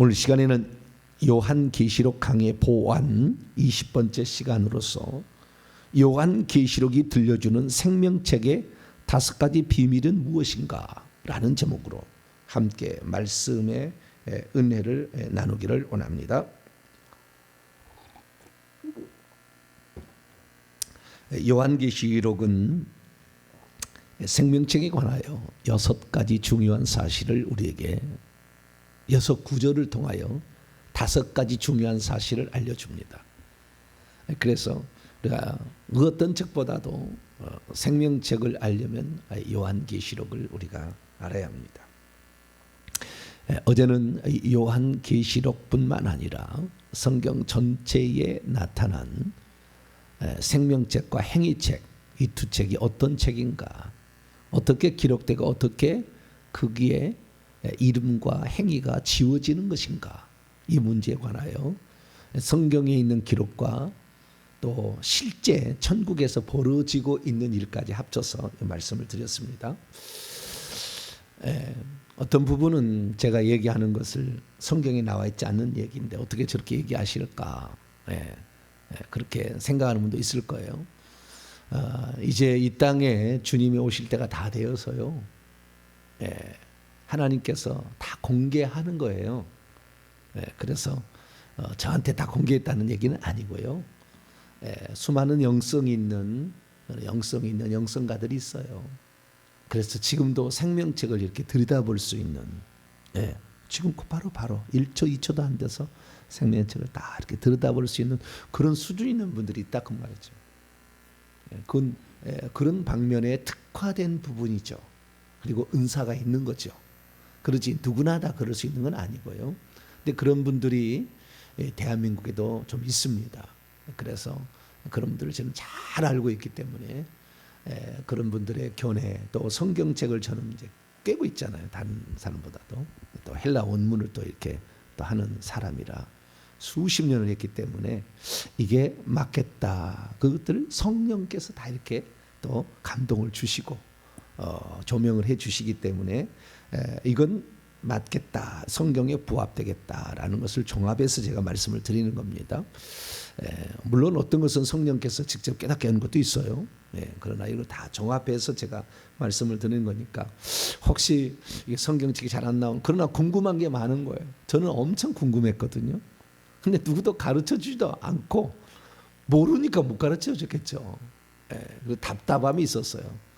오늘 시간에는 요한계시록 강의 보완 20번째 시간으로서 요한계시록이 들려주는 생명책의 5가지 비밀은 무엇인가 라는 제목으로 함께 말씀의 은혜를 나누기를 원합니다. 요한계시록은 생명책에 관하여 6가지 중요한 사실을 우리에게 6구절을 통하여 5가지 중요한 사실을 알려줍니다. 그래서 우리가 어떤 책보다도 생명책을 알려면 요한계시록을 우리가 알아야 합니다. 어제는 요한계시록뿐만 아니라 성경 전체에 나타난 생명책과 행위책, 이 두 책이 어떤 책인가, 어떻게 기록되고 어떻게 거기에 이름과 행위가 지워지는 것인가, 이 문제에 관하여 성경에 있는 기록과 또 실제 천국에서 벌어지고 있는 일까지 합쳐서 말씀을 드렸습니다. 어떤 부분은 제가 얘기하는 것을 성경에 나와 있지 않는 얘기인데 어떻게 저렇게 얘기하실까, 그렇게 생각하는 분도 있을 거예요. 이제 이 땅에 주님이 오실 때가 다 되어서요, 하나님께서 다 공개하는 거예요. 그래서 저한테 다 공개했다는 얘기는 아니고요. 수많은 영성이 있는 영성가들이 있어요. 그래서 지금도 생명책을 이렇게 들여다볼 수 있는, 지금 바로 1초 2초도 안 돼서 생명책을 다 이렇게 들여다볼 수 있는 그런 수준 있는 분들이 있다 그 말이죠. 그런 방면에 특화된 부분이죠. 그리고 은사가 있는 거죠. 그러지 누구나 다 그럴 수 있는 건 아니고요. 근데 그런 분들이 대한민국에도 좀 있습니다. 그래서 그런 분들을 저는 잘 알고 있기 때문에 그런 분들의 견해, 또 성경책을 저는 이제 꿰고 있잖아요. 다른 사람보다도 또 헬라 원문을 또 이렇게 또 하는 사람이라 수십 년을 했기 때문에 이게 맞겠다, 그것들을 성령께서 다 이렇게 또 감동을 주시고 조명을 해 주시기 때문에 이건 맞겠다, 성경에 부합되겠다라는 것을 종합해서 제가 말씀을 드리는 겁니다. 물론 어떤 것은 성령께서 직접 깨닫게 하는 것도 있어요. 그러나 이걸 다 종합해서 제가 말씀을 드리는 거니까 혹시 이게 성경책이 잘 안 나오는, 그러나 궁금한 게 많은 거예요. 저는 엄청 궁금했거든요. 근데 누구도 가르쳐 주지도 않고 모르니까 못 가르쳐 줬겠죠. 그리고 답답함이 있었어요.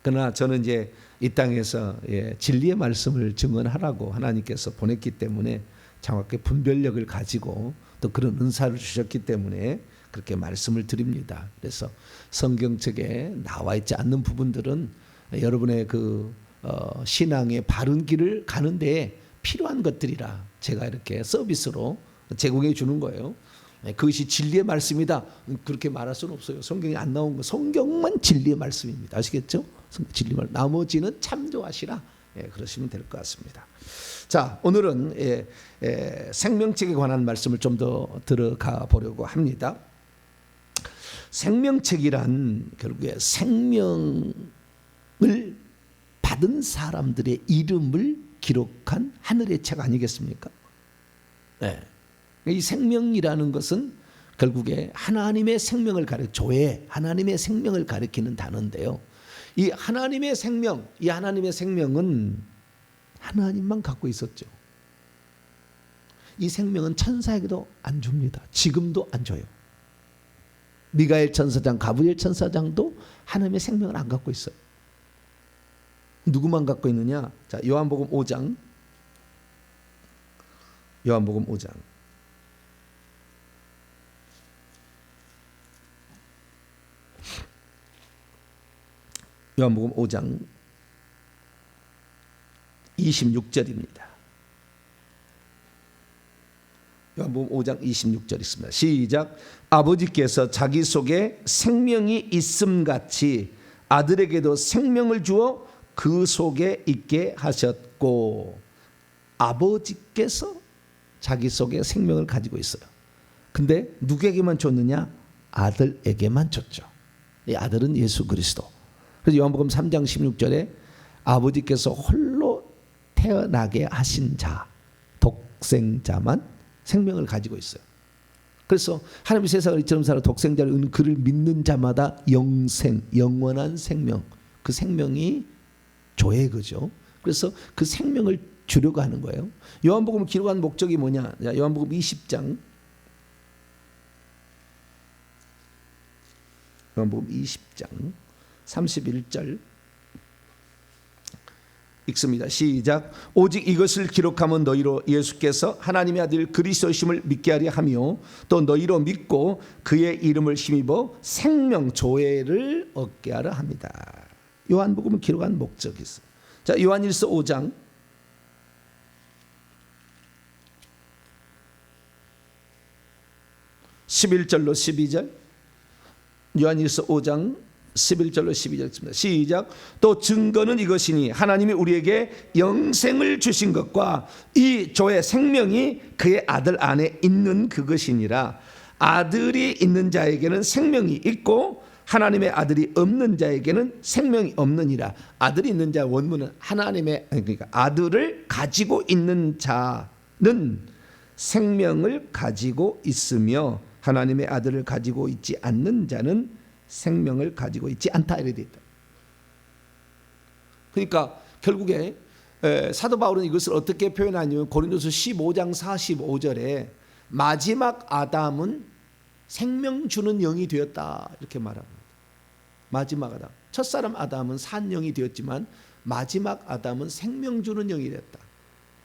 그러나 저는 이제 이 땅에서 진리의 말씀을 증언하라고 하나님께서 보냈기 때문에 정확하게 분별력을 가지고 또 그런 은사를 주셨기 때문에 그렇게 말씀을 드립니다. 그래서 성경책에 나와 있지 않는 부분들은 여러분의 그 신앙의 바른 길을 가는데 필요한 것들이라 제가 이렇게 서비스로 제공해 주는 거예요. 그것이 진리의 말씀이다, 그렇게 말할 수는 없어요. 성경에 안 나온 거, 성경만 진리의 말씀입니다. 아시겠죠? 진리 말, 나머지는 참조하시라, 그러시면 될 것 같습니다. 자, 오늘은 생명책에 관한 말씀을 좀 더 들어가 보려고 합니다. 생명책이란 결국에 생명을 받은 사람들의 이름을 기록한 하늘의 책 아니겠습니까? 이 생명이라는 것은 결국에 하나님의 생명을 조회, 하나님의 생명을 가리키는 단어인데요. 이 하나님의 생명은 하나님만 갖고 있었죠. 이 생명은 천사에게도 안 줍니다. 지금도 안 줘요. 미가엘 천사장, 가브리엘 천사장도 하나님의 생명을 안 갖고 있어요. 누구만 갖고 있느냐? 자, 요한복음 5장. 요한복음 5장. 요한복음 5장 26절입니다. 요한복음 5장 26절 있습니다. 시작. 아버지께서 자기 속에 생명이 있음같이 아들에게도 생명을 주어 그 속에 있게 하셨고, 아버지께서 자기 속에 생명을 가지고 있어요. 근데 누구에게만 줬느냐? 아들에게만 줬죠. 이 아들은 예수 그리스도. 그래서 요한복음 3장 16절에 아버지께서 홀로 태어나게 하신 자, 독생자만 생명을 가지고 있어요. 그래서 하나님이 세상을 이처럼 살아 독생자를 얻는 그를 믿는 자마다 영생, 영원한 생명, 그 생명이 조회거죠. 그래서 그 생명을 주려고 하는 거예요. 요한복음을 기록한 목적이 뭐냐? 요한복음 20장, 요한복음 20장 31절 읽습니다. 시작. 오직 이것을 기록하면 너희로 예수께서 하나님의 아들 그리스도이심을 믿게 하려 하며 또 너희로 믿고 그의 이름을 힘입어 생명 조회를 얻게 하려 합니다. 요한복음을 기록한 목적이 있어요. 자, 요한일서 5장 11절로 12절, 요한일서 5장 11절로 12절 있습니다. 시작. 또 증거는 이것이니 하나님이 우리에게 영생을 주신 것과 이 조의 생명이 그의 아들 안에 있는 그것이니라. 아들이 있는 자에게는 생명이 있고 하나님의 아들이 없는 자에게는 생명이 없느니라. 아들이 있는 자 원문은 하나님의, 그러니까 아들을 가지고 있는 자는 생명을 가지고 있으며 하나님의 아들을 가지고 있지 않는 자는 생명을 가지고 있지 않다 이렇게 되어 있다. 그러니까 결국에 사도 바울은 이것을 어떻게 표현하냐면 고린도서 15장 45절에 마지막 아담은 생명 주는 영이 되었다 이렇게 말합니다. 마지막 아담, 첫사람 아담은 산영이 되었지만 마지막 아담은 생명 주는 영이 되었다.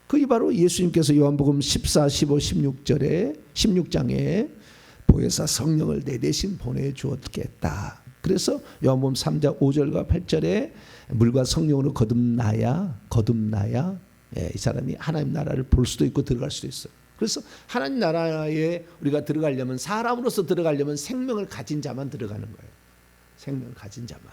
그게 바로 예수님께서 요한복음 14, 15, 16절에 16장에 보혜사 성령을 내 대신 보내주었겠다. 그래서 요한복음 3장 5절과 8절에 물과 성령으로 거듭나야 이 사람이 하나님 나라를 볼 수도 있고 들어갈 수도 있어요. 그래서 하나님 나라에 우리가 들어가려면, 사람으로서 들어가려면 생명을 가진 자만 들어가는 거예요. 생명을 가진 자만.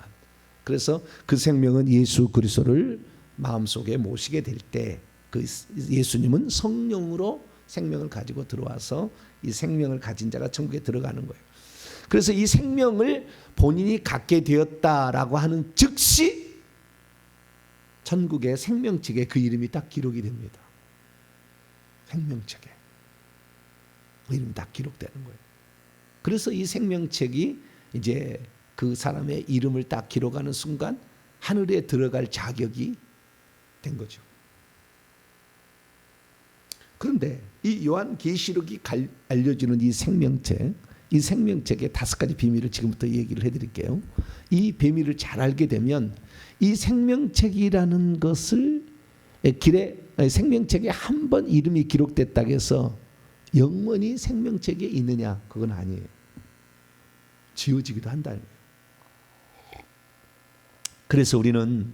그래서 그 생명은 예수 그리스도를 마음속에 모시게 될 때 그 예수님은 성령으로 생명을 가지고 들어와서 이 생명을 가진 자가 천국에 들어가는 거예요. 그래서 이 생명을 본인이 갖게 되었다라고 하는 즉시 천국의 생명책에 그 이름이 딱 기록이 됩니다. 생명책에 그 이름이 딱 기록되는 거예요. 그래서 이 생명책이 이제 그 사람의 이름을 딱 기록하는 순간 하늘에 들어갈 자격이 된 거죠. 그런데 이 요한계시록이 알려주는 이 생명책, 이 생명책의 5가지 비밀을 지금부터 얘기를 해드릴게요. 이 비밀을 잘 알게 되면 이 생명책이라는 것을 생명책에 한 번 이름이 기록됐다고 해서 영원히 생명책에 있느냐, 그건 아니에요. 지워지기도 한다는 거예요. 그래서 우리는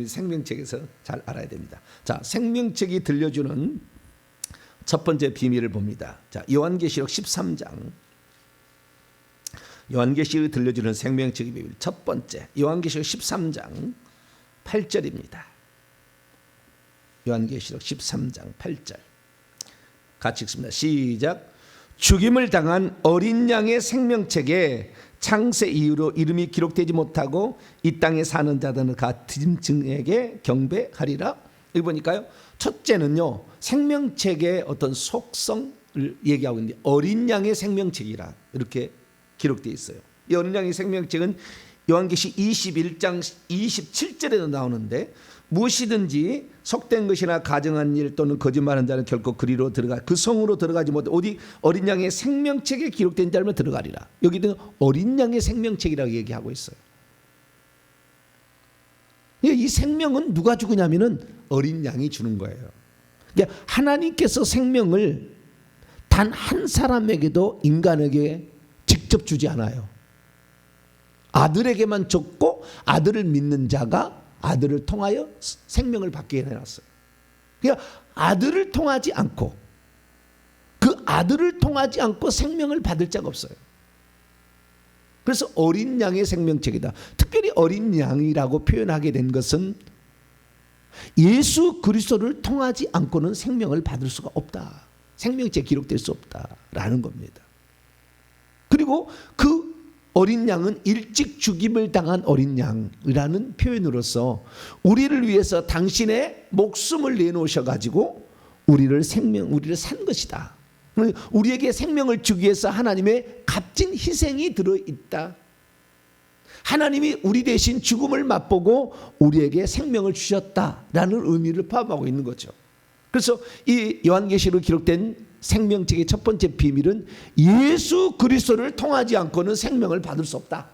생명책에서 잘 알아야 됩니다. 자, 생명책이 들려주는 첫 번째 비밀을 봅니다. 자, 요한계시록 13장. 요한계시록이 들려주는 생명책의 비밀 첫 번째, 요한계시록 13장 8절입니다. 요한계시록 13장 8절 같이 읽습니다. 시작. 죽임을 당한 어린 양의 생명책에 창세 이후로 이름이 기록되지 못하고 이 땅에 사는 자들은 같은 증에게 경배하리라. 여기 보니까요, 첫째는요, 생명책의 어떤 속성을 얘기하고 있는데 어린 양의 생명책이라 이렇게 기록되어 있어요. 이 어린 양의 생명책은 요한계시 21장 27절에도 나오는데 무엇이든지 속된 것이나 가정한 일 또는 거짓말하는 자는 결코 그리로 들어가 그 성으로 들어가지 못해 오직 어린 양의 생명책에 기록된 자라면 들어가리라. 여기는 어린 양의 생명책이라고 얘기하고 있어요. 이 생명은 누가 주느냐면은 어린 양이 주는 거예요. 그러니까 하나님께서 생명을 단 한 사람에게도 인간에게 직접 주지 않아요. 아들에게만 줬고 아들을 믿는 자가 아들을 통하여 생명을 받게 해놨어요. 그러니까 아들을 통하지 않고 생명을 받을 자가 없어요. 그래서 어린 양의 생명책이다. 특별히 어린 양이라고 표현하게 된 것은 예수 그리스도를 통하지 않고는 생명을 받을 수가 없다. 생명책에 기록될 수 없다라는 겁니다. 그리고 그 어린 양은 일찍 죽임을 당한 어린 양이라는 표현으로서 우리를 위해서 당신의 목숨을 내놓으셔가지고 우리를 산 것이다. 우리에게 생명을 주기 위해서 하나님의 값진 희생이 들어있다. 하나님이 우리 대신 죽음을 맛보고 우리에게 생명을 주셨다라는 의미를 포함하고 있는 거죠. 그래서 이 요한계시로 기록된 생명책의 첫 번째 비밀은 예수 그리스도를 통하지 않고는 생명을 받을 수 없다.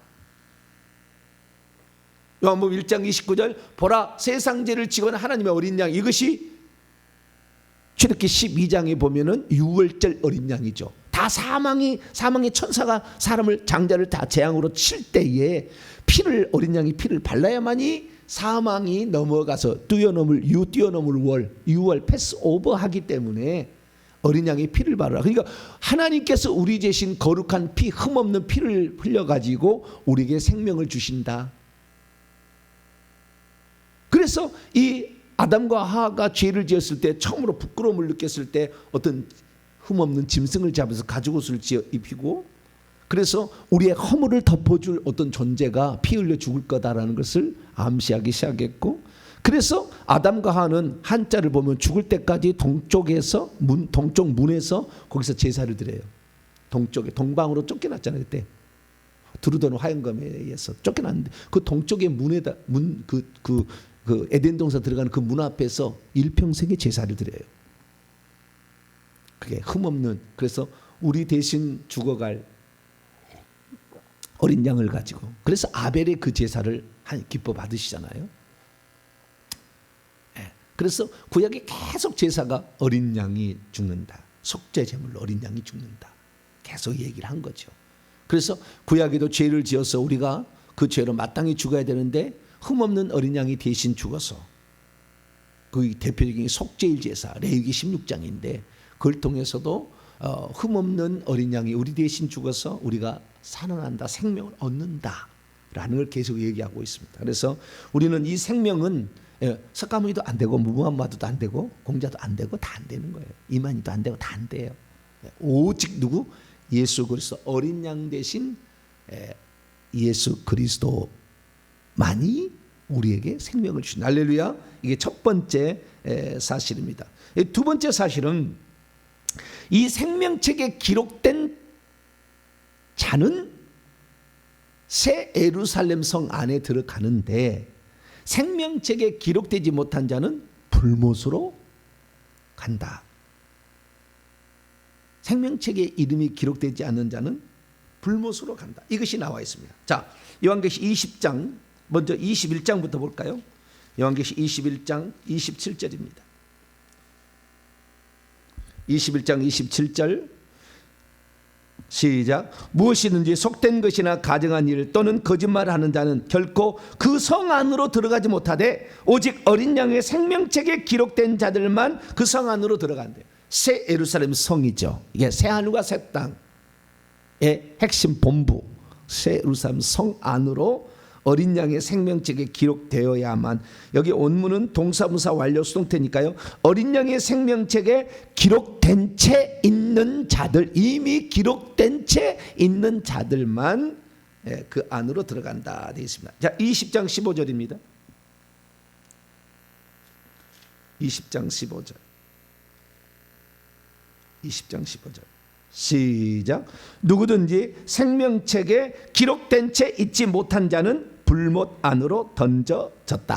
요한복음 1장 29절 보라 세상 죄를 지고 하나님의 어린 양, 이것이 출애굽기 12장에 보면은 유월절 어린 양이죠. 다 사망의 천사가 사람을 장자를 다 재앙으로 칠 때에 어린 양이 피를 발라야만이 사망이 넘어가서 뛰어넘을 유월 패스오버 하기 때문에 어린 양의 피를 바르라. 그러니까 하나님께서 우리 대신 거룩한 피, 흠없는 피를 흘려 가지고 우리에게 생명을 주신다. 그래서 이 아담과 하와가 죄를 지었을 때 처음으로 부끄러움을 느꼈을 때 어떤 흠없는 짐승을 잡아서 가죽옷을 입히고, 그래서 우리의 허물을 덮어줄 어떤 존재가 피 흘려 죽을 거다라는 것을 암시하기 시작했고, 그래서 아담과 하와는 한자를 보면 죽을 때까지 동쪽 문에서 거기서 제사를 드려요. 동쪽에 동방으로 쫓겨났잖아요. 그때 두루도는 화영검에 의해서 쫓겨났는데 그 동쪽의 문에다 그 에덴 동산 들어가는 그 문 앞에서 일평생의 제사를 드려요. 그게 흠없는, 그래서 우리 대신 죽어갈 어린 양을 가지고, 그래서 아벨의 그 제사를 기뻐 받으시잖아요. 그래서 구약에 계속 제사가 어린 양이 죽는다, 속죄 제물로 어린 양이 죽는다, 계속 얘기를 한 거죠. 그래서 구약에도 죄를 지어서 우리가 그 죄로 마땅히 죽어야 되는데 흠없는 어린 양이 대신 죽어서, 그 대표적인 속죄일 제사 레위기 16장인데 그걸 통해서도 흠없는 어린 양이 우리 대신 죽어서 우리가 살아난다, 생명을 얻는다라는 걸 계속 얘기하고 있습니다. 그래서 우리는 이 생명은 석가모니도 안 되고 무함마드도 안 되고 공자도 안 되고 다 안 되는 거예요. 이만희도 안 되고 다 안 돼요. 오직 누구? 예수 그리스도 어린 양 대신 예수 그리스도만이 우리에게 생명을 주신, 할렐루야. 이게 첫 번째 사실입니다. 두 번째 사실은 이 생명책에 기록된 자는 새 예루살렘 성 안에 들어가는데 생명책에 기록되지 못한 자는 불못으로 간다. 생명책에 이름이 기록되지 않는 자는 불못으로 간다. 이것이 나와 있습니다. 자, 요한계시 20장 먼저 21장부터 볼까요? 요한계시 21장 27절입니다. 21장 27절 시작. 무엇이든지 속된 것이나 가증한 일 또는 거짓말하는 자는 결코 그 성 안으로 들어가지 못하되 오직 어린 양의 생명책에 기록된 자들만 그 성 안으로 들어간대요. 새 예루살렘 성이죠. 이게 새 하늘과 새 땅의 핵심 본부 새 예루살렘 성 안으로 어린 양의 생명책에 기록되어야만, 여기 원문은 동사무사 완료 수동태니까요, 어린 양의 생명책에 기록된 채 있는 자들, 이미 기록된 채 있는 자들만 그 안으로 들어간다 되어 있습니다. 자, 20장 15절입니다. 20장 15절. 20장 15절 시작. 누구든지 생명책에 기록된 채 있지 못한 자는 불못 안으로 던져졌다.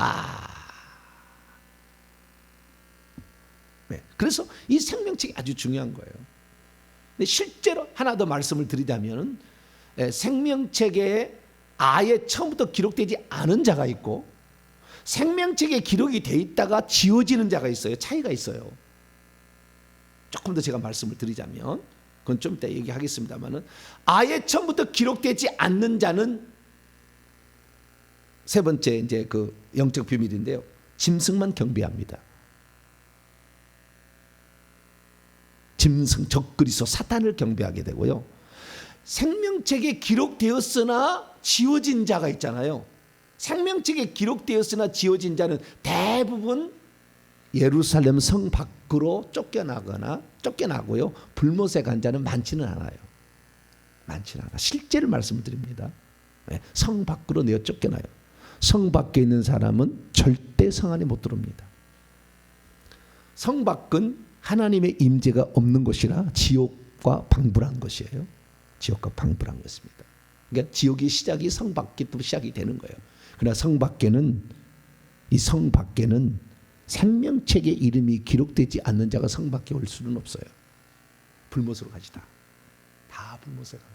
네, 그래서 이 생명책이 아주 중요한 거예요. 근데 실제로 하나 더 말씀을 드리자면 생명책에 아예 처음부터 기록되지 않은 자가 있고 생명책에 기록이 돼 있다가 지워지는 자가 있어요. 차이가 있어요. 조금 더 제가 말씀을 드리자면, 그건 좀 이따 얘기하겠습니다만은, 아예 처음부터 기록되지 않는 자는 세 번째 이제 그 영적 비밀인데요, 짐승만 경배합니다. 짐승, 적그리스도, 사탄을 경배하게 되고요. 생명책에 기록되었으나 지워진 자가 있잖아요. 생명책에 기록되었으나 지워진 자는 대부분 예루살렘 성 밖으로 쫓겨나고요. 불못에 간 자는 많지는 않아요. 많지는 않아. 실제를 말씀을 드립니다. 성 밖으로 내어 쫓겨나요. 성 밖에 있는 사람은 절대 성 안에 못 들어옵니다. 성 밖은 하나님의 임재가 없는 곳이라 지옥과 방불한 것이에요. 지옥과 방불한 것입니다. 그러니까 지옥의 시작이 성 밖에부터 시작이 되는 거예요. 그러나 성 밖에는 생명책의 이름이 기록되지 않는 자가 성 밖에 올 수는 없어요. 불못으로 가시다. 다 불못에 갑니다.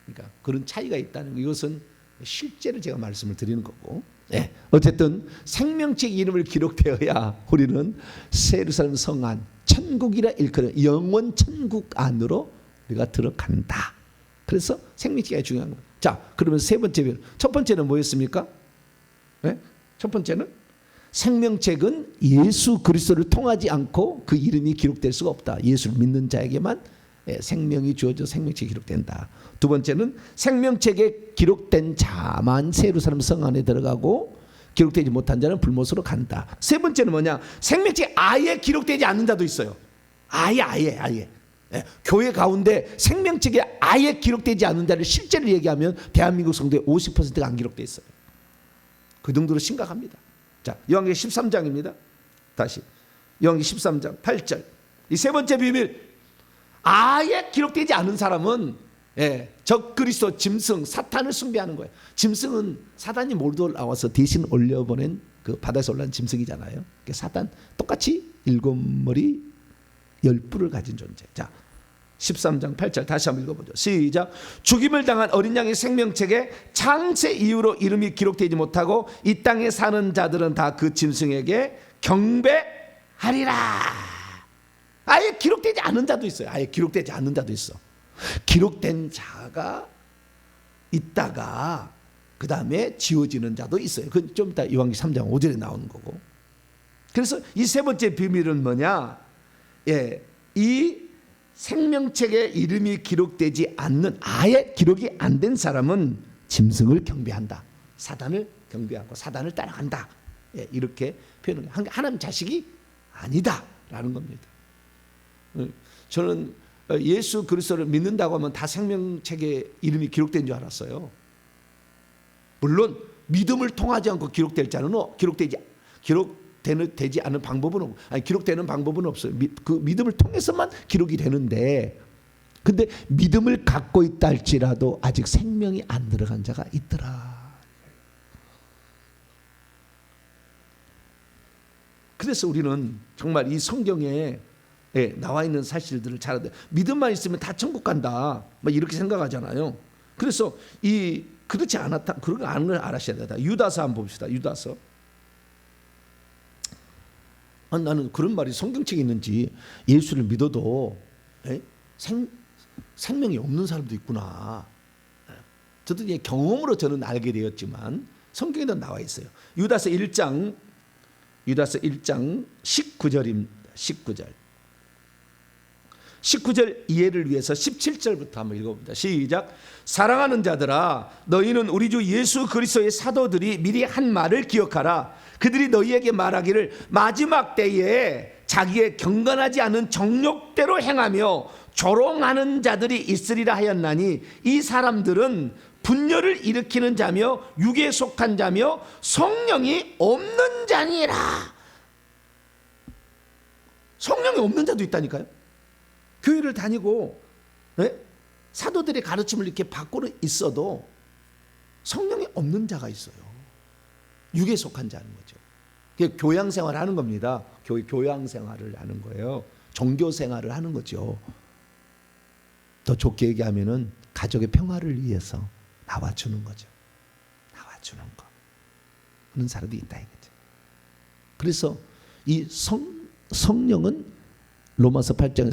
그러니까 그런 차이가 있다는 거, 이것은 실제로 제가 말씀을 드리는 거고, 네. 어쨌든 생명책 이름을 기록되어야 우리는 새 예루살렘 성 안, 천국이라 일컬은 영원 천국 안으로 우리가 들어간다. 그래서 생명책이 중요한 거예요. 자, 그러면 세 번째 비밀. 첫 번째는 뭐였습니까? 네? 첫 번째는 생명책은 예수 그리스도를 통하지 않고 그 이름이 기록될 수가 없다. 예수를 믿는 자에게만 생명이 주어져 생명책이 기록된다. 두 번째는 생명책에 기록된 자만 새 예루살렘 성 안에 들어가고 기록되지 못한 자는 불못으로 간다. 세 번째는 뭐냐? 생명책에 아예 기록되지 않는 자도 있어요. 아예. 교회 가운데 생명책에 아예 기록되지 않는 자를 실제로 얘기하면 대한민국 성도의 50%가 안 기록되어 있어요. 그 정도로 심각합니다. 자, 요한계시록 13장입니다. 다시 요한계시록 13장 8절. 이 세 번째 비밀. 아예 기록되지 않은 사람은 적 그리스도 짐승 사탄을 숭배하는 거예요. 짐승은 사단이 몰고 나와서 대신 올려보낸 그 바다에서 올라온 짐승이잖아요. 그러니까 사단 똑같이 7머리 10뿔을 가진 존재. 자, 13장 8절 다시 한번 읽어보죠. 시작. 죽임을 당한 어린 양의 생명책에 창세 이후로 이름이 기록되지 못하고 이 땅에 사는 자들은 다 그 짐승에게 경배하리라. 아예 기록되지 않은 자도 있어요. 아예 기록되지 않는 자도 있어. 기록된 자가 있다가 그 다음에 지워지는 자도 있어요. 그건 좀 이따 요한계시록 3장 5절에 나오는 거고. 그래서 이 세 번째 비밀은 뭐냐? 이 생명책에 이름이 기록되지 않는, 아예 기록이 안 된 사람은 짐승을 경배한다. 사단을 경배하고 사단을 따라간다. 이렇게 표현을, 하나님 자식이 아니다라는 겁니다. 저는 예수 그리스도를 믿는다고 하면 다 생명책에 이름이 기록된 줄 알았어요. 물론 믿음을 통하지 않고 기록될 자는 기록되지 않은 방법은 없고, 아니 기록되는 방법은 없어요. 그 믿음을 통해서만 기록이 되는데, 근데 믿음을 갖고 있다 할지라도 아직 생명이 안 들어간 자가 있더라. 그래서 우리는 정말 이 성경에 나와 있는 사실들을 잘 알아야 돼. 믿음만 있으면 다 천국 간다, 막 이렇게 생각하잖아요. 그래서 그렇지 않았다, 그런 거 아는 걸 알아셔야 된다. 유다서 한번 봅시다. 유다서. 나는 그런 말이 성경책에 있는지, 예수를 믿어도 생명이 없는 사람도 있구나. 저도 이제 경험으로 저는 알게 되었지만 성경에도 나와 있어요. 유다서 1장 19절입니다. 19절 이해를 위해서 17절부터 한번 읽어봅니다. 시작. 사랑하는 자들아, 너희는 우리 주 예수 그리스도의 사도들이 미리 한 말을 기억하라. 그들이 너희에게 말하기를 마지막 때에 자기의 경건하지 않은 정욕대로 행하며 조롱하는 자들이 있으리라 하였나니, 이 사람들은 분열을 일으키는 자며 육에 속한 자며 성령이 없는 자니라. 성령이 없는 자도 있다니까요. 교회를 다니고 사도들의 가르침을 이렇게 받고는 있어도 성령이 없는 자가 있어요. 육에 속한 자는 거죠. 그게 교양 생활을 하는 겁니다. 교양 생활을 하는 거예요. 종교 생활을 하는 거죠. 더 좋게 얘기하면은 가족의 평화를 위해서 나와주는 거죠. 나와주는 거. 그런 사람도 있다 이거죠. 그래서 이 성령은 로마서 8장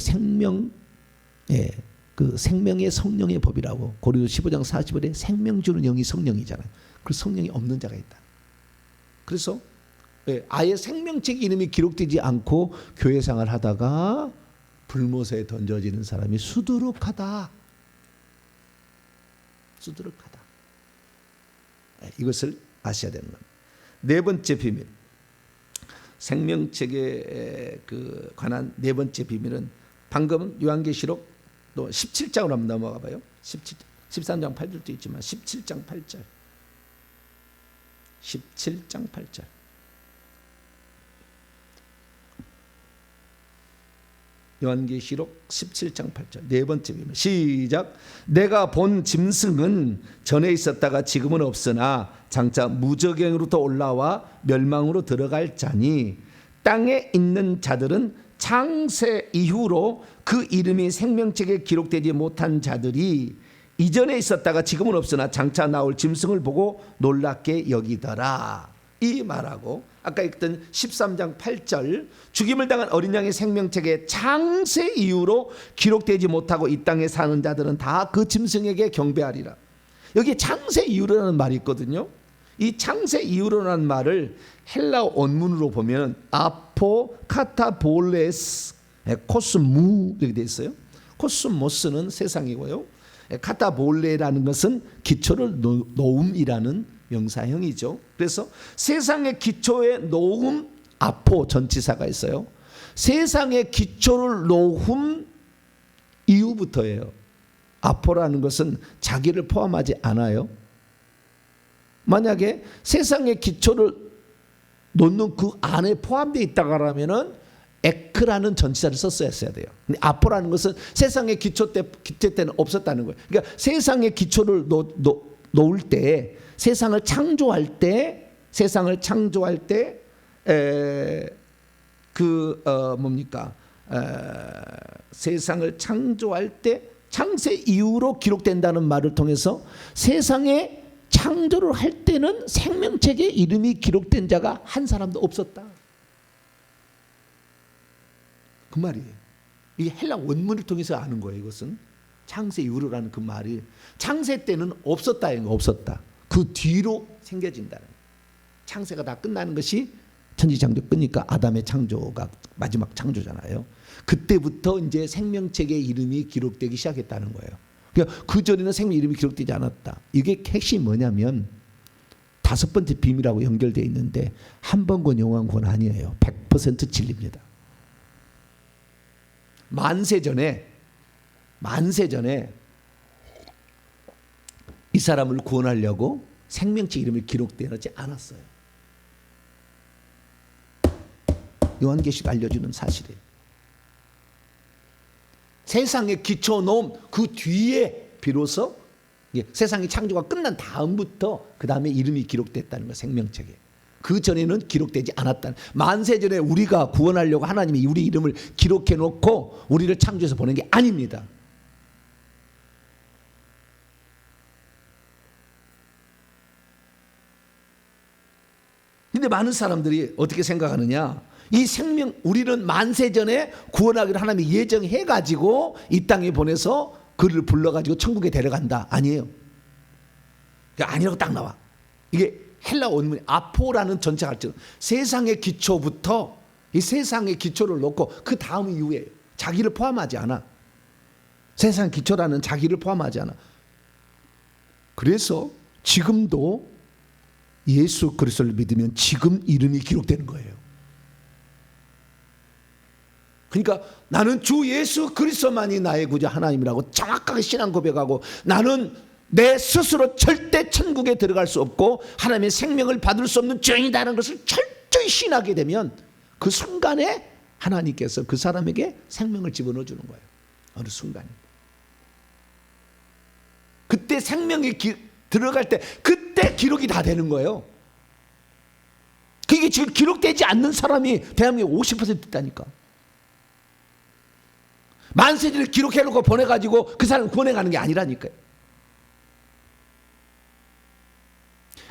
그 생명의 성령의 법이라고, 고린도서 15장 40절에 생명 주는 영이 성령이잖아요. 그 성령이 없는 자가 있다. 그래서 아예 생명책 이름이 기록되지 않고 교회 생활 하다가 불못에 던져지는 사람이 수두룩하다. 수두룩하다. 이것을 아셔야 되는 겁니다. 네 번째 비밀. 생명책에 관한 네 번째 비밀은 방금 요한계시록 또 17장으로 한번 넘어가 봐요. 13장 8절도 있지만 17장 8절. 17장 8절. 요한계시록 17장 8절 네 번째 비밀 시작. 내가 본 짐승은 전에 있었다가 지금은 없으나 장차 무저갱으로부터 올라와 멸망으로 들어갈 자니 땅에 있는 자들은 창세 이후로 그 이름이 생명책에 기록되지 못한 자들이 이전에 있었다가 지금은 없으나 장차 나올 짐승을 보고 놀랍게 여기더라. 이 말하고 아까 읽던 13장 8절 죽임을 당한 어린 양의 생명책에 창세 이후로 기록되지 못하고 이 땅에 사는 자들은 다 그 짐승에게 경배하리라. 여기 창세 이후로라는 말이 있거든요. 이 창세 이후로라는 말을 헬라 원문으로 보면 아포 카타볼레스 코스무 이렇게 되어 있어요. 코스모스는 세상이고요. 카타볼레라는 것은 기초를 놓음이라는 명사형이죠. 그래서 세상의 기초에 놓음 아포 전치사가 있어요. 세상의 기초를 놓음 이후부터예요. 아포라는 것은 자기를 포함하지 않아요. 만약에 세상의 기초를 놓는 그 안에 포함되어 있다고 하면은 에크라는 전치사를 썼어야 돼요. 근데 아포라는 것은 세상의 기초 때는 없었다는 거예요. 그러니까 세상의 기초를 놓을 때 세상을 창조할 때 세상을 창조할 때 창세 이후로 기록된다는 말을 통해서 세상의 창조를 할 때는 생명책에 이름이 기록된 자가 한 사람도 없었다. 그 말이에요. 이 헬라 원문을 통해서 아는 거예요. 이것은 창세 이후로라는 그 말이 창세 때는 없었다. 없었다. 그 뒤로 생겨진다는 거예요. 창세가 다 끝나는 것이 천지창조 끝니까 아담의 창조가 마지막 창조잖아요. 그때부터 이제 생명책의 이름이 기록되기 시작했다는 거예요. 그러니까 그 전에는 생명 이름이 기록되지 않았다. 이게 핵심이 뭐냐면 다섯 번째 비밀하고 연결되어 있는데 한 번 건 영원 구원 아니에요. 100% 진리입니다. 만세 전에 이 사람을 구원하려고 생명책 이름이 기록되지 않았어요. 요한계시가 알려주는 사실이에요. 세상의 기초 놓음 그 뒤에 비로소 세상의 창조가 끝난 다음부터 그 다음에 이름이 기록됐다는 거예요. 생명책에. 그 전에는 기록되지 않았다는. 만세 전에 우리가 구원하려고 하나님이 우리 이름을 기록해 놓고 우리를 창조해서 보낸 게 아닙니다. 근데 많은 사람들이 어떻게 생각하느냐? 이 생명 우리는 만세 전에 구원하기로 하나님이 예정해 가지고 이 땅에 보내서 그를 불러 가지고 천국에 데려간다. 아니에요. 아니라고 딱 나와. 이게 헬라 원문이 아포라는 전체 갈증. 세상의 기초부터 이 세상의 기초를 놓고 그 다음 이후에 자기를 포함하지 않아. 세상 기초라는 자기를 포함하지 않아. 그래서 지금도 예수 그리스도를 믿으면 지금 이름이 기록되는 거예요. 그러니까 나는 주 예수 그리스도만이 나의 구주 하나님이라고 정확하게 신앙 고백하고 나는 내 스스로 절대 천국에 들어갈 수 없고 하나님의 생명을 받을 수 없는 죄인이라는 것을 철저히 신하게 되면 그 순간에 하나님께서 그 사람에게 생명을 집어넣어 주는 거예요. 어느 순간에. 그때 생명이 들어갈 때 그때 기록이 다 되는 거예요. 그게 지금 기록되지 않는 사람이 대한민국 50% 있다니까. 만세지를 기록해놓고 보내가지고 그 사람을 구원해가는 게 아니라니까요.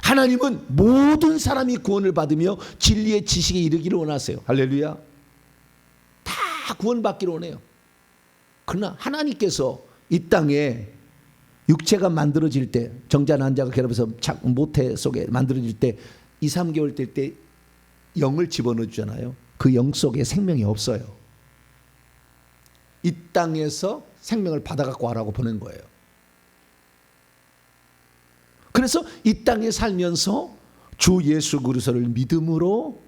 하나님은 모든 사람이 구원을 받으며 진리의 지식에 이르기를 원하세요. 할렐루야. 다 구원받기를 원해요. 그러나 하나님께서 이 땅에 육체가 만들어질 때 정자 난자가 결합해서 모태 속에 만들어질 때 2, 3개월 될 때 영을 집어넣어 주잖아요. 그 영 속에 생명이 없어요. 이 땅에서 생명을 받아갖고 와라고 보낸 거예요. 그래서 이 땅에 살면서 주 예수 그리스도를 믿음으로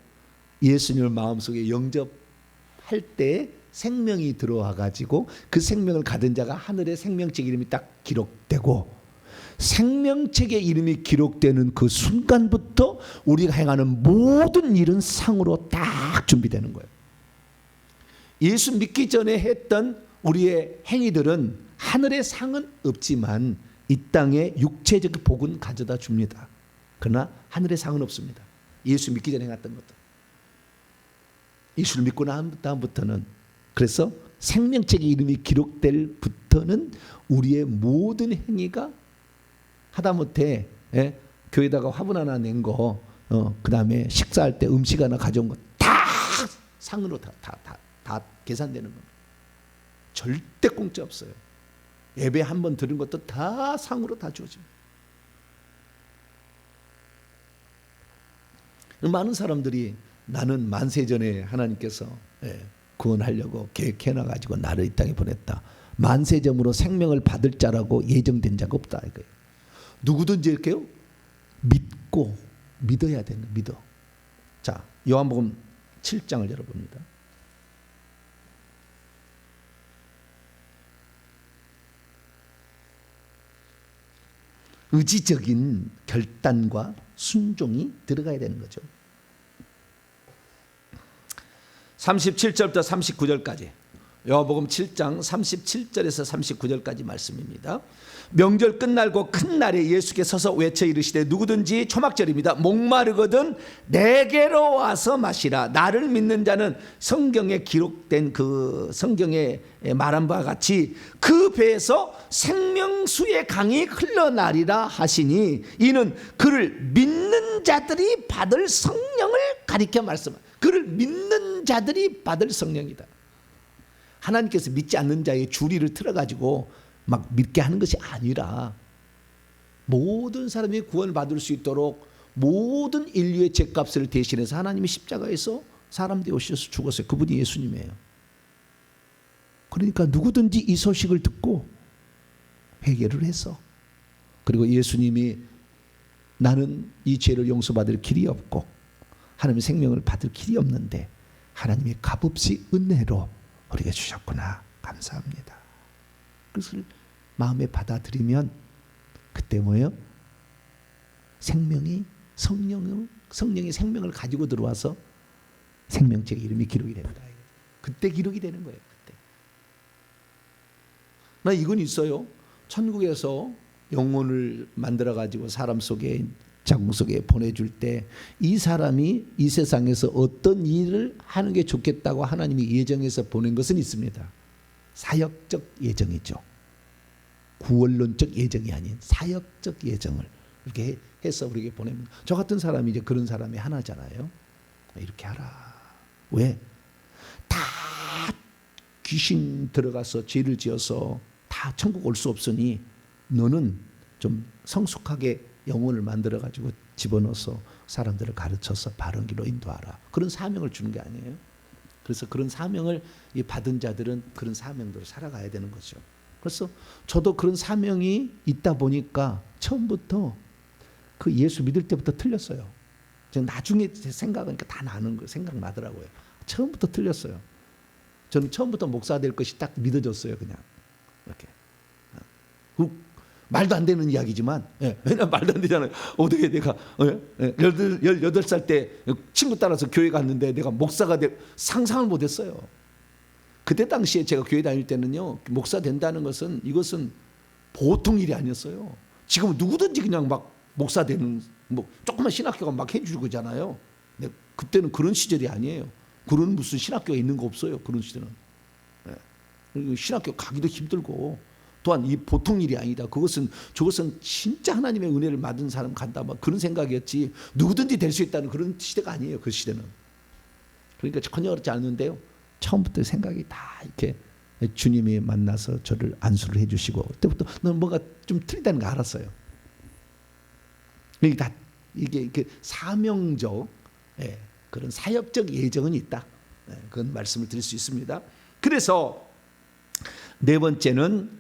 예수님을 마음속에 영접할 때 생명이 들어와 가지고 그 생명을 가진 자가 하늘의 생명책 이름이 딱 기록되고 생명책의 이름이 기록되는 그 순간부터 우리가 행하는 모든 일은 상으로 딱 준비되는 거예요. 예수 믿기 전에 했던 우리의 행위들은 하늘의 상은 없지만 이 땅에 육체적 복은 가져다 줍니다. 그러나 하늘의 상은 없습니다. 예수 믿기 전에 행했던 것도. 예수를 믿고 난 다음부터는, 그래서 생명책의 이름이 기록될 부터는 우리의 모든 행위가, 하다못해 교회다가 화분 하나 낸 거, 그 다음에 식사할 때 음식 하나 가져온 거 다 상으로 다 계산되는 겁니다. 절대 공짜 없어요. 예배 한 번 드린 것도 다 상으로 다 주어집니다. 많은 사람들이 나는 만세 전에 하나님께서 구원하려고 계획해놔가지고 나를 이 땅에 보냈다. 만세점으로 생명을 받을 자라고 예정된 자가 없다 이거예요. 누구든지 이렇게요 믿고 믿어야 되는 거예요. 믿어. 자, 요한복음 7장을 열어봅니다. 의지적인 결단과 순종이 들어가야 되는 거죠. 37절부터 39절까지 요한복음 7장 37절에서 39절까지 말씀입니다. 명절 끝날고 큰 날에 예수께서 서서 외쳐 이르시되 누구든지 초막절입니다. 목마르거든 내게로 와서 마시라. 나를 믿는 자는 성경에 기록된 그 성경에 말한 바와 같이 그 배에서 생명수의 강이 흘러나리라 하시니 이는 그를 믿는 자들이 받을 성령을 가리켜 말씀합니다. 그를 믿는 자들이 받을 성령이다. 하나님께서 믿지 않는 자의 주리를 틀어가지고 막 믿게 하는 것이 아니라 모든 사람이 구원받을 수 있도록 모든 인류의 죄값을 대신해서 하나님이 십자가에서 사람 되어 오셔서 죽었어요. 그분이 예수님이에요. 그러니까 누구든지 이 소식을 듣고 회개를 해서, 그리고 예수님이 나는 이 죄를 용서받을 길이 없고 하나님의 생명을 받을 길이 없는데 하나님이 값없이 은혜로 우리에게 주셨구나, 감사합니다. 그것을 마음에 받아들이면 그때 뭐예요? 성령이 생명을 가지고 들어와서 생명책의 이름이 기록이 됩니다. 그때 기록이 되는 거예요. 그때. 나 이건 있어요. 천국에서 영혼을 만들어 가지고 사람 속에, 자궁 속에 보내줄 때 이 사람이 이 세상에서 어떤 일을 하는 게 좋겠다고 하나님이 예정해서 보낸 것은 있습니다. 사역적 예정이죠. 구원론적 예정이 아닌 사역적 예정을 이렇게 해서 우리에게 보냅니다. 저 같은 사람이 이제 그런 사람이 하나잖아요. 이렇게 하라. 왜? 다 귀신 들어가서 죄를 지어서 다 천국 올 수 없으니 너는 좀 성숙하게 영혼을 만들어 가지고 집어넣어서 사람들을 가르쳐서 바른 길로 인도하라. 그런 사명을 주는 게 아니에요. 그래서 그런 사명을 받은 자들은 그런 사명대로 살아가야 되는 거죠. 그래서 저도 그런 사명이 있다 보니까 처음부터 그 예수 믿을 때부터 틀렸어요. 나중에 생각하니까 다 나는 거 생각 나더라고요. 처음부터 틀렸어요. 저는 처음부터 목사 될 것이 딱 믿어졌어요. 그냥 이렇게. 말도 안 되는 이야기지만, 왜냐면 말도 안 되잖아요. 어떻게 내가 18살 때 친구 따라서 교회 갔는데 내가 목사가 상상을 못했어요. 그때 당시에 제가 교회 다닐 때는요, 목사 된다는 것은 이것은 보통 일이 아니었어요. 지금은 누구든지 그냥 막 목사 되는, 뭐 조그만 신학교가 막 해주고 그러잖아요. 근데 그때는 그런 시절이 아니에요. 그런 무슨 신학교가 있는 거 없어요. 그런 시절은. 신학교 가기도 힘들고, 또한 이 보통 일이 아니다. 저것은 진짜 하나님의 은혜를 받은 사람 간다. 막 그런 생각이었지. 누구든지 될 수 있다는 그런 시대가 아니에요. 그 시대는. 그러니까 전혀 그렇지 않는데요. 처음부터 생각이 다 이렇게 주님이 만나서 저를 안수를 해주시고 그때부터 너는 뭔가 좀 틀리다는 거 알았어요. 이게 다 이게 사명적, 그런 사역적 예정은 있다. 그런 말씀을 드릴 수 있습니다. 그래서 네 번째는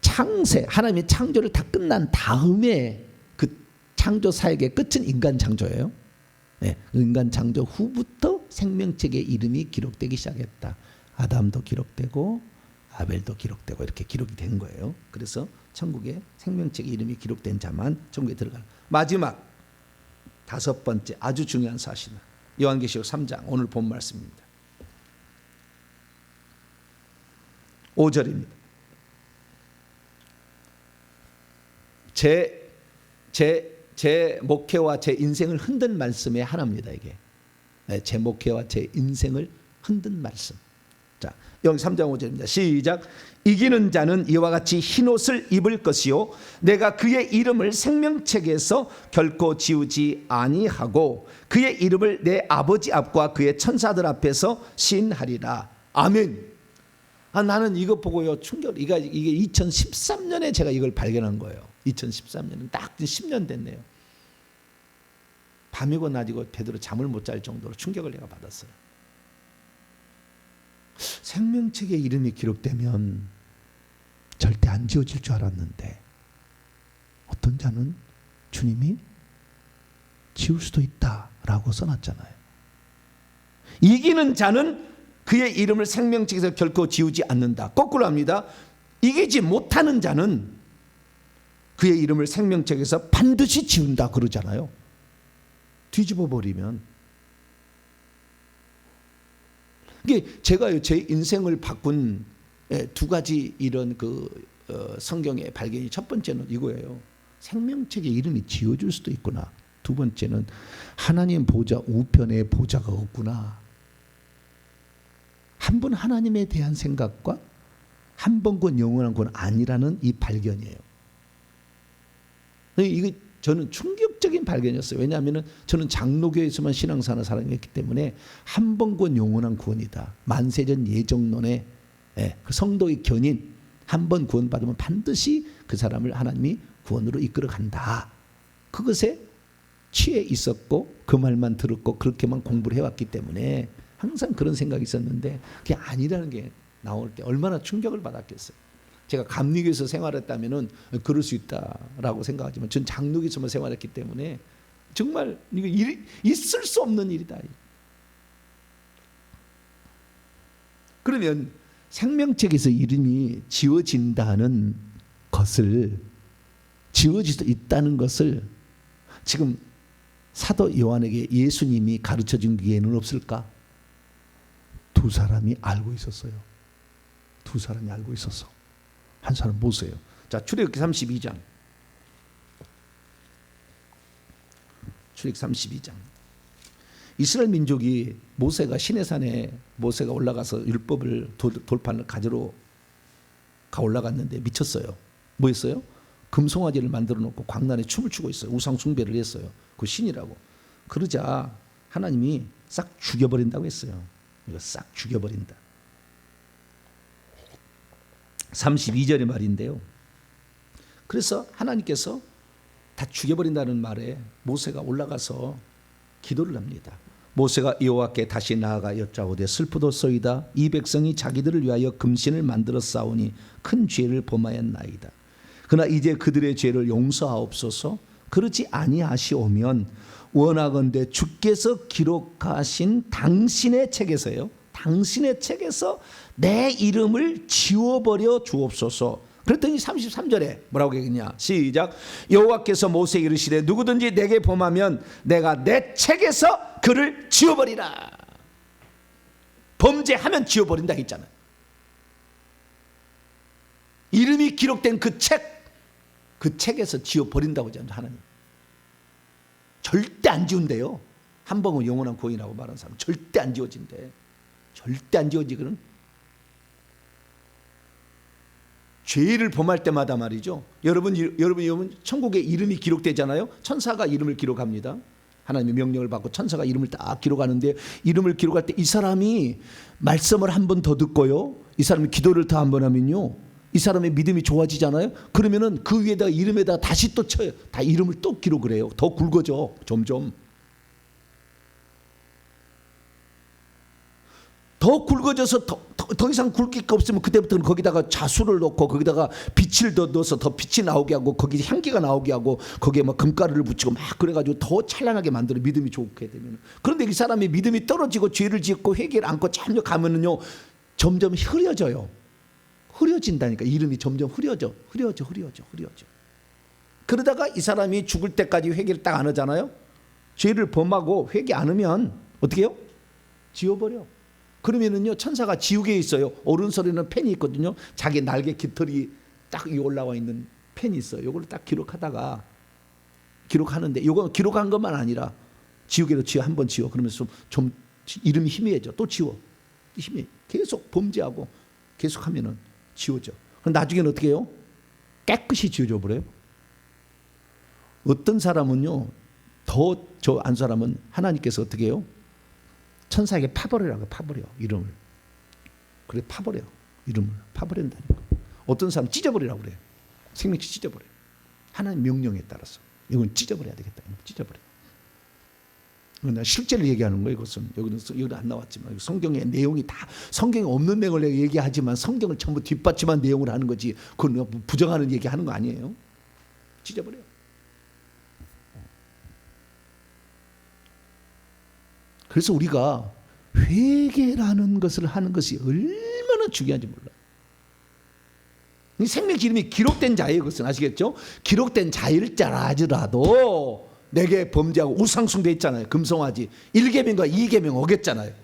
창세, 하나님의 창조를 다 끝난 다음에 그 창조 사역의 끝은 인간 창조예요. 인간 창조 후부터 생명책의 이름이 기록되기 시작했다. 아담도 기록되고 아벨도 기록되고 이렇게 기록이 된 거예요. 그래서 천국에 생명책의 이름이 기록된 자만 천국에 들어가는. 마지막 다섯 번째 아주 중요한 사실은 요한계시록 3장 오늘 본 말씀입니다. 5절입니다. 제 목회와 제 인생을 흔든 말씀의 하나입니다. 이게 제 목회와 제 인생을 흔든 말씀. 자, 여기 3장 5절입니다. 시작. 이기는 자는 이와 같이 흰옷을 입을 것이요 내가 그의 이름을 생명책에서 결코 지우지 아니하고 그의 이름을 내 아버지 앞과 그의 천사들 앞에서 시인하리라. 아멘. 나는 이거 보고요 충격. 이게 2013년에 제가 이걸 발견한 거예요. 2013년은 딱 10년 됐네요. 밤이고 낮이고 베드로 잠을 못 잘 정도로 충격을 내가 받았어요. 생명책에 이름이 기록되면 절대 안 지워질 줄 알았는데 어떤 자는 주님이 지울 수도 있다라고 써놨잖아요. 이기는 자는 그의 이름을 생명책에서 결코 지우지 않는다. 거꾸로 합니다. 이기지 못하는 자는 그의 이름을 생명책에서 반드시 지운다 그러잖아요. 뒤집어 버리면 이게 제가요 제 인생을 바꾼 두 가지 이런 성경의 발견이, 첫 번째는 이거예요. 생명책에 이름이 지워질 수도 있구나. 두 번째는 하나님 보좌 우편에 보좌가 없구나. 한 번 하나님에 대한 생각과 한 번 건 영원한 건 아니라는 이 발견이에요. 이게 저는 충격적인 발견이었어요. 왜냐하면 저는 장로교에서만 신앙사는 사람이었기 때문에 한 번 건 영원한 구원이다. 만세전 예정론의 그 성도의 견인, 한 번 구원받으면 반드시 그 사람을 하나님이 구원으로 이끌어 간다. 그것에 취해 있었고 그 말만 들었고 그렇게만 공부를 해왔기 때문에 항상 그런 생각이 있었는데 그게 아니라는 게 나올 때 얼마나 충격을 받았겠어요. 제가 감리교에서 생활했다면 그럴 수 있다라고 생각하지만 전 장로교에서만 생활했기 때문에 정말 이거 있을 수 없는 일이다. 그러면 생명책에서 이름이 지워진다는 것을, 지워질 수 있다는 것을 지금 사도 요한에게 예수님이 가르쳐준 기회는 없을까? 두 사람이 알고 있었어요. 두 사람이 알고 있었어. 한 사람 보세요. 자, 출애굽기 32장. 출애굽기 32장. 이스라엘 민족이 모세가 시내산에 모세가 올라가서 율법을 돌판을 가지러 올라갔는데 미쳤어요. 뭐였어요? 금송아지를 만들어 놓고 광란에 춤을 추고 있어요. 우상 숭배를 했어요. 그 신이라고. 그러자 하나님이 싹 죽여버린다고 했어요. 이거 싹 죽여버린다. 32절의 말인데요. 그래서 하나님께서 다 죽여버린다는 말에 모세가 올라가서 기도를 합니다. 모세가 여호와께 다시 나아가 여짜오되 슬프도소이다. 이 백성이 자기들을 위하여 금신을 만들어 싸우니 큰 죄를 범하였나이다. 그러나 이제 그들의 죄를 용서하옵소서. 그렇지 아니하시오면 원하건대 주께서 기록하신 당신의 책에서요, 당신의 책에서 내 이름을 지워버려 주옵소서. 그랬더니 33절에 뭐라고 얘기했냐? 시작. 여호와께서 모세에게 이르시되 누구든지 내게 범하면 내가 내 책에서 그를 지워버리라. 범죄하면 지워버린다 했잖아요. 이름이 기록된 그 책에서 지워버린다고 하잖아요. 하나님 절대 안 지운대요. 한 번은 영원한 구원이라고 말하는 사람 절대 안 지워진대. 절대 안 지워지거든. 죄를 범할 때마다 말이죠. 여러분 천국에 이름이 기록되잖아요. 천사가 이름을 기록합니다. 하나님의 명령을 받고 천사가 이름을 딱 기록하는데, 이름을 기록할 때 이 사람이 말씀을 한 번 더 듣고요, 이 사람이 기도를 더 한 번 하면요, 이 사람의 믿음이 좋아지잖아요. 그러면은 그 위에다가 이름에다가 다시 또 쳐요. 다 이름을 또 기록을 해요. 더 굵어져. 점점 더 굵어져서 더 이상 굵기가 없으면 그때부터는 거기다가 자수를 넣고 거기다가 빛을 더 넣어서 더 빛이 나오게 하고 거기 향기가 나오게 하고 거기에 막 금가루를 붙이고 막 그래가지고 더 찬란하게 만들어, 믿음이 좋게 되면. 그런데 이 사람이 믿음이 떨어지고 죄를 짓고 회개를 안고 참여 가면은요 점점 흐려져요. 흐려진다니까. 이름이 점점 흐려져. 그러다가 이 사람이 죽을 때까지 회개를 딱 안 하잖아요. 죄를 범하고 회개 안 하면 어떻게 해요? 지워버려. 그러면은요 천사가 지옥에 있어요. 오른손에는 펜이 있거든요. 자기 날개 깃털이 딱 올라와 있는 펜이 있어요. 요걸 딱 기록하다가 기록하는데 요거 기록한 것만 아니라 지옥에도 지워 한 번 지워 그러면서 좀 이름이 희미해져. 또 지워. 힘이 계속 범죄하고 계속하면은 지워져. 그럼 나중에는 어떻게 해요? 깨끗이 지워져 버려요. 어떤 사람은요 더 저 안 사람은 하나님께서 어떻게 해요? 천사에게 파버리라고 파버려 이름을. 그래 파버려 이름을 파버린다니까. 어떤 사람 찢어버리라고 그래요. 생명체 찢어버려. 하나님 명령에 따라서 이건 찢어버려야 되겠다. 찢어버려. 나 실제로 얘기하는 거예요. 이것은 여기는 안 나왔지만 성경의 내용이 다 성경에 없는 내용을 내가 얘기하지만 성경을 전부 뒷받침한 내용을 하는 거지. 그건 부정하는 얘기하는 거 아니에요. 찢어버려. 그래서 우리가 회개라는 것을 하는 것이 얼마나 중요한지 몰라. 이 생명체 이름이 기록된 자예요. 그것은 아시겠죠? 기록된 자일 자라지라도 내게 범죄하고 우상숭배 있잖아요. 금송아지 1계명과 2계명 어겼잖아요.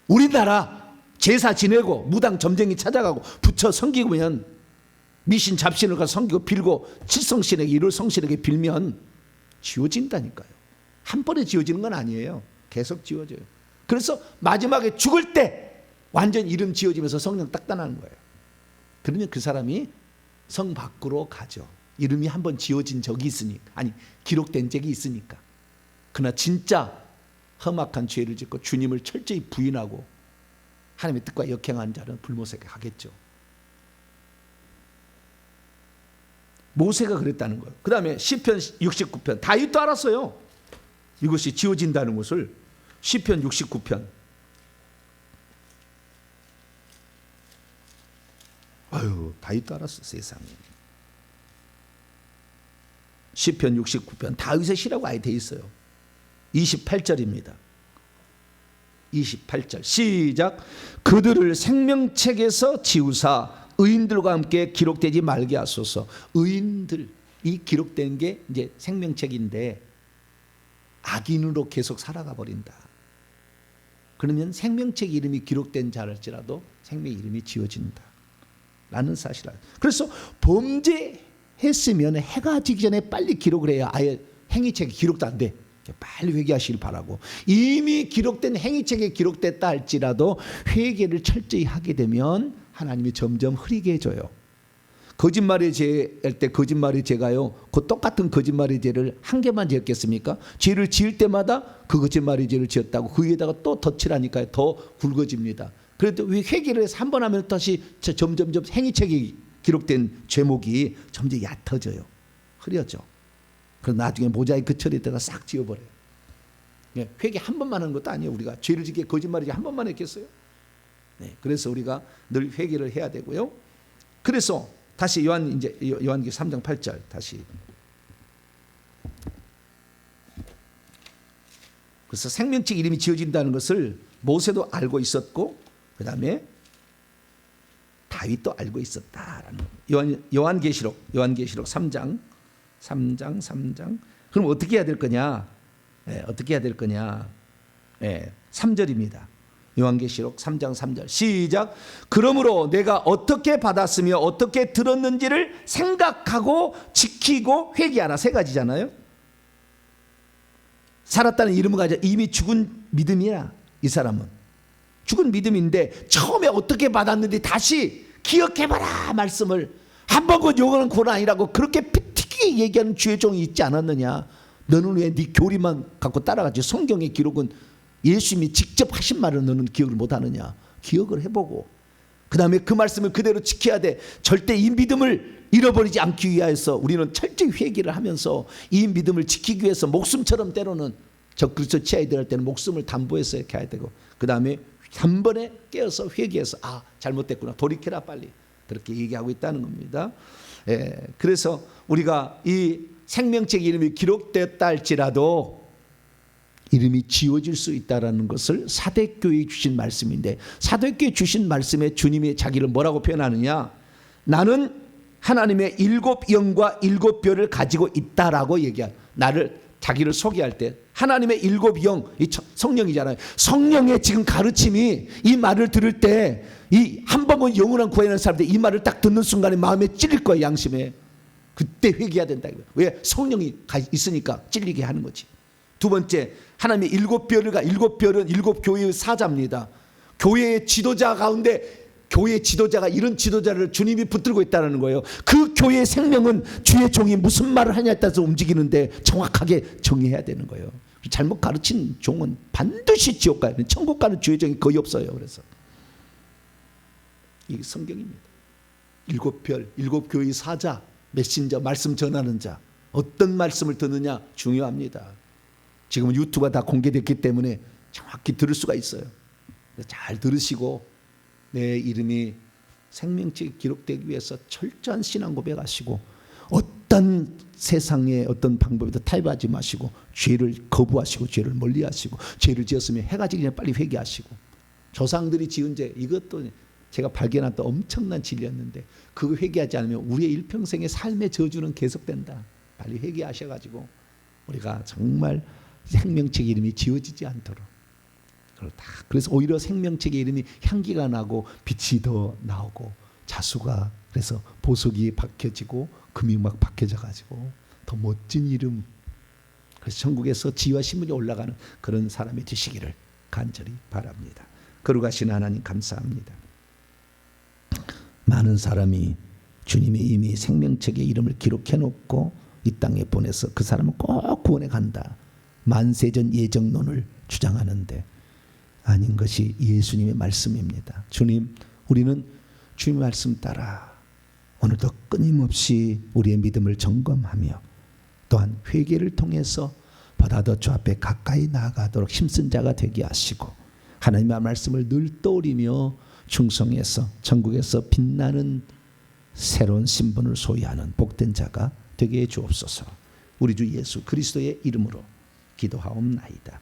우리나라 제사 지내고 무당 점쟁이 찾아가고 부처 섬기면 미신 잡신을 가서 섬기고 빌고 칠성신에게 일월성신에게 빌면 지워진다니까요. 한 번에 지워지는 건 아니에요. 계속 지워져요. 그래서 마지막에 죽을 때 완전 이름 지워지면서 성령 딱 떠나는 거예요. 그러면 그 사람이 성 밖으로 가죠. 이름이 한번 지워진 적이 있으니까. 아니 기록된 적이 있으니까. 그러나 진짜 험악한 죄를 짓고 주님을 철저히 부인하고 하나님의 뜻과 역행한 자는 불모세가 가겠죠. 모세가 그랬다는 거예요. 그 다음에 시편 69편 다윗도 알았어요. 이것이 지워진다는 것을. 시편 69편 아유 다윗도 알았어. 세상에. 시편 69편 다윗의 시라고 아예 돼 있어요. 28절입니다. 28절 시작. 그들을 생명책에서 지우사 의인들과 함께 기록되지 말게 하소서. 의인들 이 기록된 게 이제 생명책인데 악인으로 계속 살아가 버린다. 그러면 생명책 이름이 기록된 자랄지라도 생명 이름이 지워진다 라는 사실을. 그래서 범죄했으면 해가 지기 전에 빨리 기록을 해야 아예 행위책이 기록도 안 돼. 빨리 회개하시길 바라고. 이미 기록된 행위책에 기록됐다 할지라도 회개를 철저히 하게 되면 하나님이 점점 흐리게 해줘요. 거짓말의 죄할 때 거짓말의 죄가요, 그 똑같은 거짓말의 죄를 한 개만 지었겠습니까? 죄를 지을 때마다 그 거짓말의 죄를 지었다고 그 위에다가 또 덧칠하니까 더 굵어집니다. 그래도 회개를 해서 한 번 하면 다시 점점점 행위책에 기록된 죄목이 점점 얕아져요. 흐려져. 그럼 나중에 모자이크 처리되다가 싹 지워버려요. 회개 한 번만 하는 것도 아니에요. 우리가 죄를 짓게 거짓말이지 한 번만 했겠어요? 네, 그래서 우리가 늘 회개를 해야 되고요. 그래서 다시 요한기 3장 8절 다시. 그래서 생명책 이름이 지어진다는 것을 모세도 알고 있었고 그 다음에 다윗도 알고 있었다라는 요한계시록 3장. 그럼 어떻게 해야 될 거냐? 어떻게 해야 될 거냐? 3절입니다. 요한계시록 3장 3절 시작. 그러므로 내가 어떻게 받았으며 어떻게 들었는지를 생각하고 지키고 회개하라. 세 가지잖아요. 살았다는 이름을 가져 이미 죽은 믿음이야. 이 사람은 죽은 믿음인데 처음에 어떻게 받았는지 다시 기억해봐라 말씀을. 한 번 그 요거는 그건 아니라고 그렇게 피튀기게 얘기하는 주의 종이 있지 않았느냐. 너는 왜 네 교리만 갖고 따라가지 성경의 기록은 예수님이 직접 하신 말을 너는 기억을 못하느냐. 기억을 해보고 그 다음에 그 말씀을 그대로 지켜야 돼. 절대 이 믿음을 잃어버리지 않기 위해서 우리는 철저히 회개를 하면서 이 믿음을 지키기 위해서 목숨처럼 때로는 적그리스도 치하에 들어갈 때는 목숨을 담보해서 이렇게 해야 되고 그 다음에 한 번에 깨어서 회개해서 아 잘못됐구나 돌이켜라 빨리 그렇게 얘기하고 있다는 겁니다. 그래서 우리가 이 생명책 이름이 기록됐다 할지라도 이름이 지워질 수 있다는 것을 사대교회에 주신 말씀인데 사대교회에 주신 말씀에 주님이 자기를 뭐라고 표현하느냐. 나는 하나님의 7영과 7별을 가지고 있다라고 얘기한 나를 자기를 소개할 때 하나님의 일곱 영, 이 성령이잖아요. 성령의 지금 가르침이 이 말을 들을 때 이 한 번은 영원한 구원하는 사람들이 이 말을 딱 듣는 순간에 마음에 찔릴 거예요. 양심에. 그때 회개해야 된다. 왜? 성령이 있으니까 찔리게 하는 거지. 두 번째, 하나님의 일곱 별은 일곱 교회의 사자입니다. 교회의 지도자 가운데 교회의 지도자가 이런 지도자를 주님이 붙들고 있다는 거예요. 그 교회의 생명은 주의 종이 무슨 말을 하냐에 따라서 움직이는데 정확하게 정의해야 되는 거예요. 잘못 가르친 종은 반드시 지옥 가요. 천국 가는 주의 종이 거의 없어요. 그래서 이게 성경입니다. 일곱 별, 일곱 교회의 사자, 메신저, 말씀 전하는 자, 어떤 말씀을 듣느냐 중요합니다. 지금은 유튜브가 다 공개됐기 때문에 정확히 들을 수가 있어요. 잘 들으시고 내 이름이 생명책에 기록되기 위해서 철저한 신앙 고백하시고 어떤 세상의 어떤 방법에도 타협하지 마시고 죄를 거부하시고 죄를 멀리하시고 죄를 지었으면 해가 지기 전에 빨리 회개하시고 조상들이 지은 죄 이것도 제가 발견한 또 엄청난 진리였는데 그거 회개하지 않으면 우리의 일평생의 삶의 저주는 계속된다. 빨리 회개하셔가지고 우리가 정말 생명책의 이름이 지워지지 않도록 그렇다. 그래서 오히려 생명책의 이름이 향기가 나고 빛이 더 나오고 자수가 그래서 보석이 박혀지고 금이 막 박혀져 가지고 더 멋진 이름 그래서 천국에서 지와 신분이 올라가는 그런 사람이 되시기를 간절히 바랍니다. 거룩하신 하나님 감사합니다. 많은 사람이 주님이 이미 생명책의 이름을 기록해 놓고 이 땅에 보내서 그 사람은 꼭 구원에 간다. 만세전 예정론을 주장하는데 아닌 것이 예수님의 말씀입니다. 주님, 우리는 주님의 말씀 따라 오늘도 끊임없이 우리의 믿음을 점검하며 또한 회개를 통해서 보다 더 주 앞에 가까이 나아가도록 힘쓴 자가 되게 하시고 하나님의 말씀을 늘 떠올리며 충성해서 천국에서 빛나는 새로운 신분을 소유하는 복된 자가 되게 해 주옵소서. 우리 주 예수 그리스도의 이름으로 기도하옵나이다.